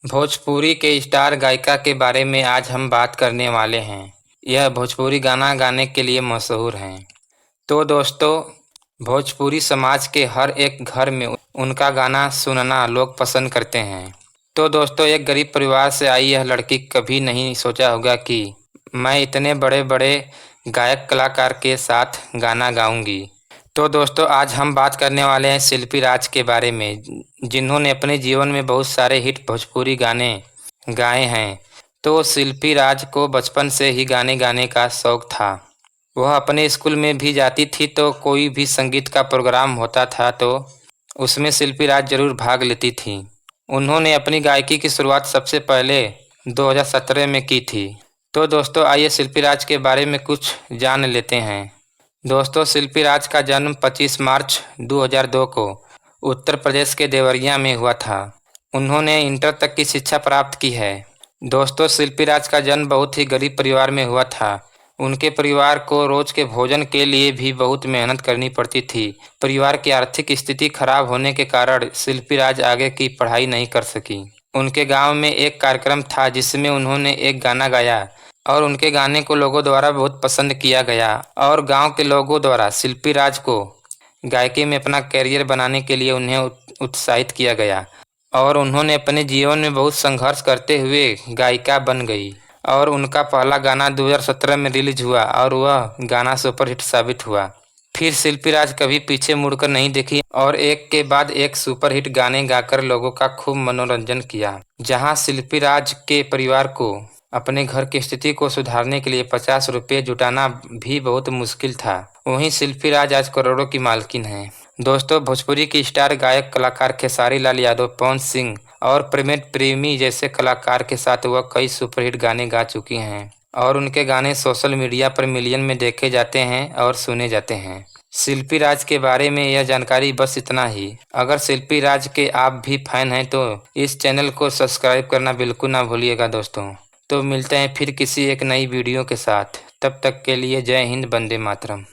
भोजपुरी के स्टार गायिका के बारे में आज हम बात करने वाले हैं। यह भोजपुरी गाना गाने के लिए मशहूर हैं। तो दोस्तों, भोजपुरी समाज के हर एक घर में उनका गाना सुनना लोग पसंद करते हैं। तो दोस्तों, एक गरीब परिवार से आई यह लड़की कभी नहीं सोचा होगा कि मैं इतने बड़े बड़े गायक कलाकार के साथ गाना गाऊंगी। तो दोस्तों, आज हम बात करने वाले हैं शिल्पी राज के बारे में, जिन्होंने अपने जीवन में बहुत सारे हिट भोजपुरी गाने गाए हैं। तो शिल्पी राज को बचपन से ही गाने गाने का शौक था। वह अपने स्कूल में भी जाती थी, तो कोई भी संगीत का प्रोग्राम होता था तो उसमें शिल्पी राज जरूर भाग लेती थी। उन्होंने अपनी गायकी की शुरुआत सबसे पहले 2017 में की थी। तो दोस्तों, आइए शिल्पी राज के बारे में कुछ जान लेते हैं। दोस्तों, शिल्पी राज का जन्म 25 मार्च 2002 को उत्तर प्रदेश के देवरिया में हुआ था। उन्होंने इंटर तक की शिक्षा प्राप्त की है। दोस्तों, शिल्पी राज का जन्म बहुत ही गरीब परिवार में हुआ था। उनके परिवार को रोज के भोजन के लिए भी बहुत मेहनत करनी पड़ती थी। परिवार की आर्थिक स्थिति खराब होने के कारण शिल्पी राज आगे की पढ़ाई नहीं कर सकी। उनके गांव में एक कार्यक्रम था जिसमें उन्होंने एक गाना गाया और उनके गाने को लोगों द्वारा बहुत पसंद किया गया और गांव के लोगों द्वारा शिल्पी राज को गायकी में अपना करियर बनाने के लिए उन्हें उत्साहित किया गया और उन्होंने अपने जीवन में बहुत संघर्ष करते हुए गायिका बन गई और उनका पहला गाना 2017 में रिलीज हुआ और वह गाना सुपरहिट साबित हुआ। फिर शिल्पी राज कभी पीछे मुड़कर नहीं देखी और एक के बाद एक सुपरहिट गाने गाकर लोगों का खूब मनोरंजन किया। जहां शिल्पी राज के परिवार को अपने घर की स्थिति को सुधारने के लिए 50 रुपये जुटाना भी बहुत मुश्किल था, वहीं शिल्पी राज आज करोड़ों की मालकिन है। दोस्तों, भोजपुरी की स्टार गायक कलाकार खेसारी लाल यादव, पवन सिंह और प्रमेट प्रेमी जैसे कलाकार के साथ वह कई सुपरहिट गाने गा चुकी हैं और उनके गाने सोशल मीडिया पर मिलियन में देखे जाते हैं और सुने जाते हैं। शिल्पी राज के बारे में यह जानकारी बस इतना ही। अगर शिल्पी राज के आप भी फैन हैं तो इस चैनल को सब्सक्राइब करना बिल्कुल ना भूलिएगा दोस्तों। तो मिलते हैं फिर किसी एक नई वीडियो के साथ। तब तक के लिए जय हिंद, वंदे मातरम।